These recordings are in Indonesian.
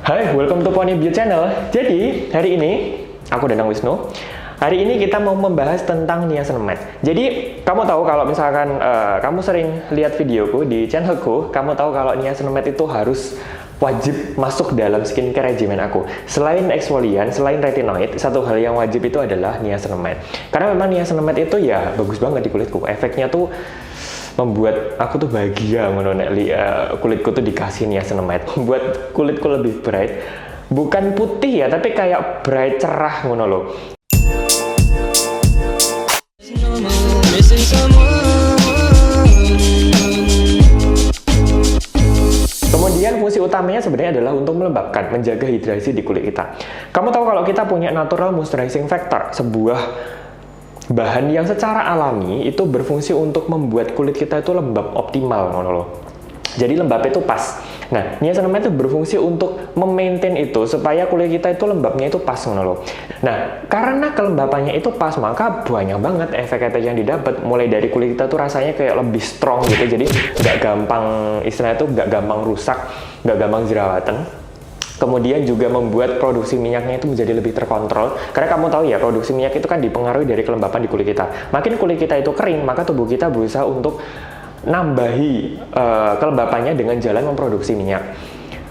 Hai, welcome to Pony Beauty Channel. Jadi, hari ini, aku Danang Wisnu. Hari ini kita mau membahas tentang niacinamide. Jadi, kamu tahu kalau misalkan kamu sering lihat videoku di channelku, kamu tahu kalau niacinamide itu harus wajib masuk dalam skincare regimen aku. Selain exfoliant, selain retinoid, satu hal yang wajib itu adalah niacinamide. Karena memang niacinamide itu ya bagus banget di kulitku. Efeknya tuh membuat aku tuh bahagia kulitku tuh dikasih niacinamide. Membuat kulitku lebih bright. Bukan putih ya, tapi kayak bright cerah ngono loh. Kemudian fungsi utamanya sebenarnya adalah untuk melembabkan, menjaga hidrasi di kulit kita. Kamu tahu kalau kita punya natural moisturizing factor, sebuah bahan yang secara alami itu berfungsi untuk membuat kulit kita itu lembab optimal, ngono loh. Jadi lembab itu pas. Nah, niacinamide itu berfungsi untuk memaintain itu supaya kulit kita itu lembabnya itu pas, ngono loh. Nah, karena kelembapannya itu pas, maka banyak banget efek-efek yang didapat. Mulai dari kulit kita tuh rasanya kayak lebih strong gitu. Jadi nggak gampang, istilahnya tuh nggak gampang rusak, nggak gampang jerawatan. Kemudian juga membuat produksi minyaknya itu menjadi lebih terkontrol. Karena kamu tahu ya, produksi minyak itu kan dipengaruhi dari kelembapan di kulit kita. Makin kulit kita itu kering, maka tubuh kita berusaha untuk nambahi kelembapannya dengan jalan memproduksi minyak.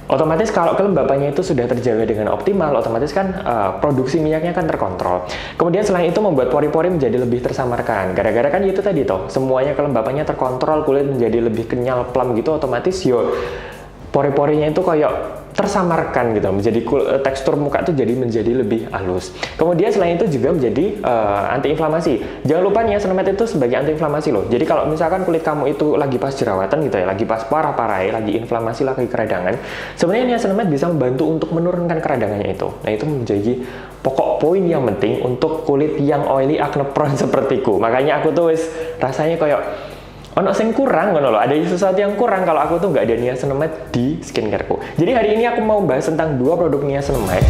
Otomatis kalau kelembapannya itu sudah terjaga dengan optimal, otomatis kan produksi minyaknya kan terkontrol. Kemudian selain itu membuat pori-pori menjadi lebih tersamarkan. Gara-gara kan itu tadi toh, semuanya kelembapannya terkontrol, kulit menjadi lebih kenyal, plump gitu, otomatis pori-porinya itu kayak tersamarkan gitu, menjadi tekstur muka tuh menjadi lebih halus. Kemudian selain itu juga menjadi antiinflamasi. Jangan lupa niacinamide itu sebagai antiinflamasi loh. Jadi kalau misalkan kulit kamu itu lagi pas jerawatan gitu ya, lagi pas parah-parah, lagi inflamasi, lagi keradangan, sebenarnya niacinamide bisa membantu untuk menurunkan keradangannya itu. Nah, itu menjadi pokok poin yang penting untuk kulit yang oily, acne prone sepertiku. Makanya aku tuh rasanya kayak ono sing kurang, ngono loh. Ada sesuatu yang kurang kalau aku tuh nggak ada niacinamide di skincareku. Jadi hari ini aku mau bahas tentang dua produk niacinamide.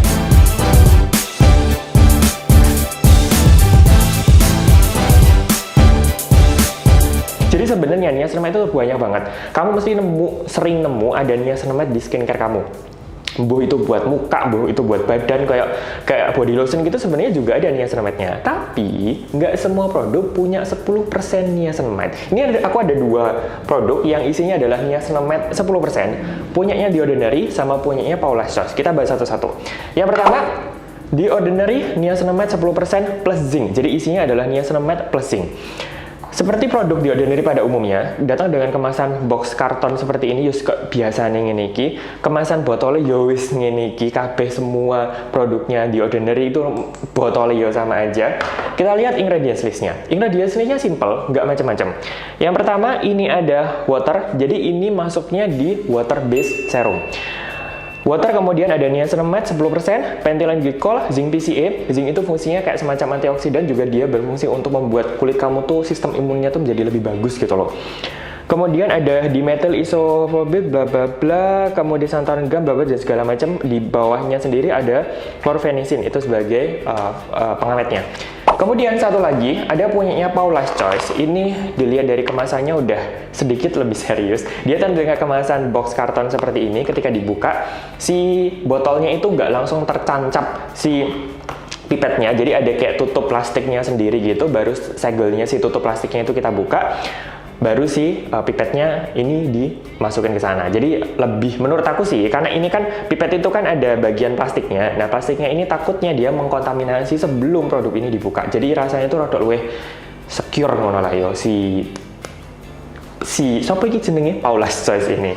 Jadi sebenarnya niacinamide itu banyak banget. Kamu mesti sering nemu ada niacinamide di skincare kamu. Buh itu buat muka, buh itu buat badan, kayak body lotion gitu sebenarnya juga ada niacinamide-nya. Tapi nggak semua produk punya 10% niacinamide. Ini aku ada dua produk yang isinya adalah niacinamide 10%, punyanya The Ordinary sama punyanya Paula's Choice. Kita bahas satu-satu. Yang pertama, The Ordinary niacinamide 10% plus zinc. Jadi isinya adalah niacinamide plus zinc. Seperti produk The Ordinary pada umumnya, datang dengan kemasan box karton seperti ini, yus biasa nih ngene. Kemasan botolnya yowis ngene iki, kabeh semua produknya The Ordinary itu botolnya yo sama aja. Kita lihat ingredients list-nya. Ingredients list-nya simple, nggak macam-macam. Yang pertama ini ada water, jadi ini masuknya di water based serum. Water, kemudian ada niacinamide 10%, pentylen glycol, zinc PCA. Zinc itu fungsinya kayak semacam antioksidan, juga dia berfungsi untuk membuat kulit kamu tuh sistem imunnya tuh menjadi lebih bagus gitu loh. Kemudian ada dimethyl isoflavone bla bla bla, kemudian santorin gum bla bla dan segala macam. Di bawahnya sendiri ada chlorphenicin itu sebagai pengawetnya. Kemudian satu lagi ada punyanya Paula's Choice. Ini dilihat dari kemasannya udah sedikit lebih serius. Dia dengan kemasan box karton seperti ini. Ketika dibuka, si botolnya itu nggak langsung tercancap si pipetnya. Jadi ada kayak tutup plastiknya sendiri gitu. Baru segelnya si tutup plastiknya itu kita buka. Baru si pipetnya ini dimasukkan ke sana. Jadi lebih menurut aku sih, karena ini kan pipet itu kan ada bagian plastiknya. Nah, plastiknya ini takutnya dia mengkontaminasi sebelum produk ini dibuka. Jadi rasanya itu rada luwih secure ngono lah yo si sapa iki jenenge Paula's Choice ini.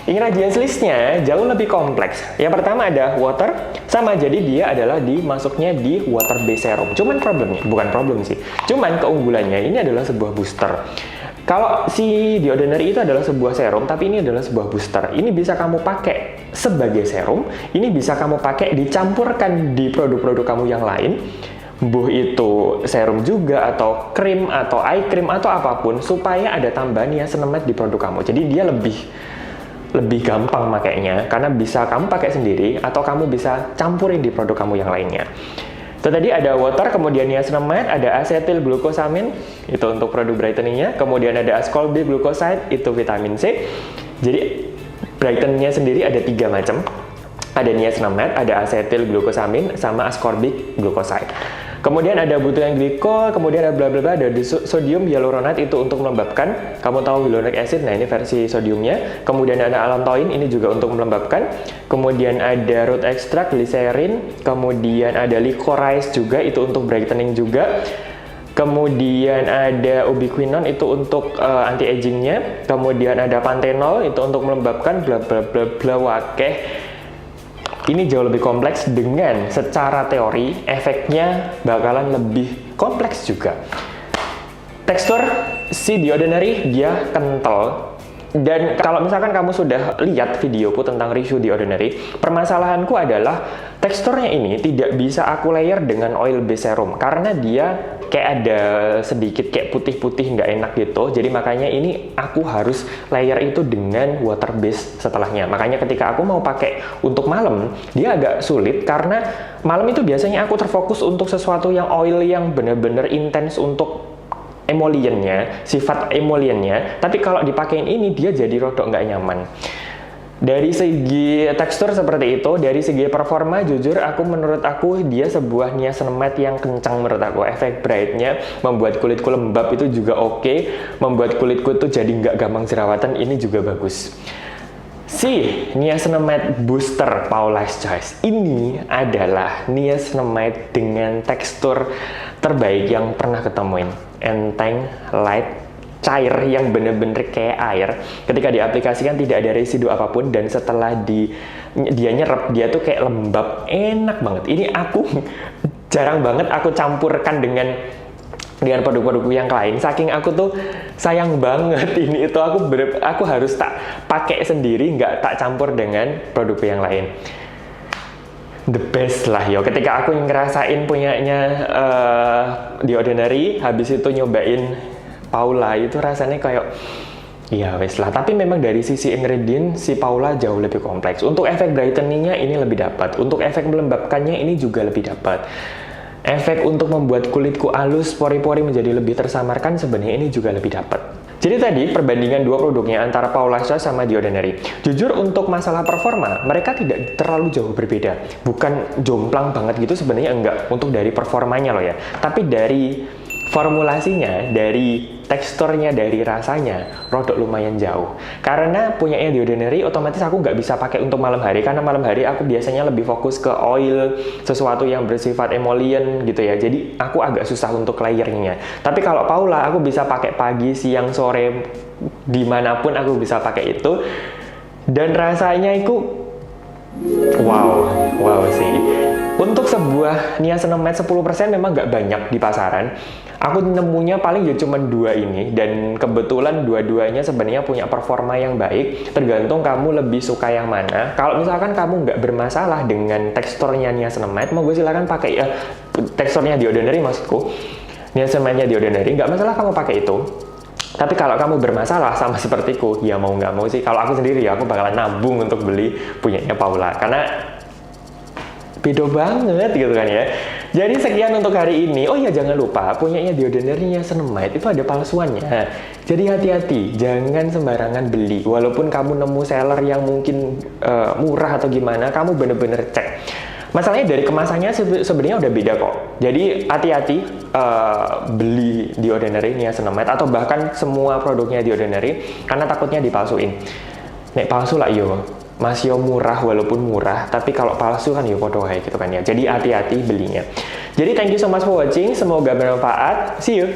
Ingredients list-nya jauh lebih kompleks. Yang pertama ada water, sama jadi dia adalah dimasuknya di water based serum. Cuman bukan problem sih. Cuman keunggulannya ini adalah sebuah booster. Kalau si The Ordinary itu adalah sebuah serum, tapi ini adalah sebuah booster. Ini bisa kamu pakai sebagai serum, ini bisa kamu pakai dicampurkan di produk-produk kamu yang lain. Buh itu serum juga, atau krim, atau eye cream, atau apapun, supaya ada tambahan niacinamide di produk kamu. Jadi dia lebih gampang makainya, karena bisa kamu pakai sendiri atau kamu bisa campurin di produk kamu yang lainnya. Itu tadi ada water, kemudian niacinamide, ada acetyl glucosamine, itu untuk produk brightening-nya, kemudian ada ascorbyl glucoside, itu vitamin C. Jadi Brightennya sendiri ada 3 macam. Ada niacinamide, ada asetil glukosamin, sama ascorbic glucoside. Kemudian ada butyl glikol, kemudian ada bla bla bla, ada sodium hyaluronate itu untuk melembabkan. Kamu tahu hyaluronic acid, nah ini versi sodiumnya. Kemudian ada allantoin, ini juga untuk melembabkan. Kemudian ada root extract, glycerin, kemudian ada licorice juga, itu untuk brightening juga. Kemudian ada ubiquinone, itu untuk anti agingnya. Kemudian ada panthenol, itu untuk melembabkan, bla bla bla bla wakeh. Ini jauh lebih kompleks, dengan secara teori efeknya bakalan lebih kompleks juga. Tekstur si The Ordinary dia kental. Dan kalau misalkan kamu sudah lihat videoku tentang review The Ordinary, permasalahanku adalah teksturnya ini tidak bisa aku layer dengan oil based serum karena dia kayak ada sedikit kayak putih-putih nggak enak gitu. Jadi makanya ini aku harus layer itu dengan water base setelahnya. Makanya ketika aku mau pakai untuk malam, dia agak sulit karena malam itu biasanya aku terfokus untuk sesuatu yang oil yang bener-bener intens untuk emoliennya, sifat emoliennya. Tapi kalau dipakein ini dia jadi rodok nggak nyaman. Dari segi tekstur seperti itu, dari segi performa jujur menurut aku dia sebuah niacinamide yang kencang menurut aku. Efek brightnya membuat kulitku lembab itu juga oke, membuat kulitku tuh jadi nggak gampang jerawatan, ini juga bagus. Si niacinamide booster Paula's Choice ini adalah niacinamide dengan tekstur terbaik yang pernah ketemuin. Enteng, light, cair yang bener-bener kayak air. Ketika diaplikasikan tidak ada residu apapun, dan setelah dia nyerap dia tuh kayak lembab, enak banget. Ini aku jarang banget aku campurkan dengan produk-produk yang lain. Saking aku tuh sayang banget ini itu aku harus tak pakai sendiri, nggak tak campur dengan produk yang lain. The best lah yo. Ketika aku ngerasain punyanya The Ordinary, habis itu nyobain Paula, itu rasanya kayak ya wes lah. Tapi memang dari sisi ingredient si Paula jauh lebih kompleks. Untuk efek brightening-nya ini lebih dapat. Untuk efek melembabkannya ini juga lebih dapat. Efek untuk membuat kulitku halus, pori-pori menjadi lebih tersamarkan, sebenarnya ini juga lebih dapat. Jadi tadi perbandingan dua produknya antara Paula's Choice sama The Ordinary. Jujur untuk masalah performa, mereka tidak terlalu jauh berbeda. Bukan jomplang banget gitu sebenarnya, enggak. Untuk dari performanya loh ya. Tapi dari formulasinya, dari teksturnya, dari rasanya, rodok lumayan jauh. Karena punyanya The Ordinary, otomatis aku nggak bisa pakai untuk malam hari. Karena malam hari aku biasanya lebih fokus ke oil, sesuatu yang bersifat emollient gitu ya. Jadi aku agak susah untuk layernya. Tapi kalau Paula, aku bisa pakai pagi, siang, sore, dimanapun aku bisa pakai itu. Dan rasanya itu wow sih. Untuk sebuah niacinamide 10% memang nggak banyak di pasaran. Aku nemunya paling ya cuma 2 ini, dan kebetulan dua-duanya sebenarnya punya performa yang baik. Tergantung kamu lebih suka yang mana. Kalau misalkan kamu nggak bermasalah dengan teksturnya niacinamide, mau gue silakan pakai teksturnya The Ordinary maksudku. Niacinamide-nya The Ordinary, nggak masalah kamu pakai itu. Tapi kalau kamu bermasalah sama sepertiku, ya mau nggak mau sih. Kalau aku sendiri ya aku bakalan nabung untuk beli punyanya Paula, karena beda banget gitu kan ya. Jadi sekian untuk hari ini. Oh ya, jangan lupa punyanya The Ordinary niacinamide itu ada palsuannya. Jadi hati-hati, jangan sembarangan beli. Walaupun kamu nemu seller yang mungkin murah atau gimana, kamu bener-bener cek. Masalahnya dari kemasannya sebenarnya udah beda kok. Jadi hati-hati beli The Ordinary niacinamide atau bahkan semua produknya The Ordinary, karena takutnya dipalsuin. Nek palsu lah yo, masih murah walaupun murah, tapi kalau palsu kan ya podo kayak gitu kan ya. Jadi hati-hati belinya. Jadi thank you so much for watching, semoga bermanfaat. See you.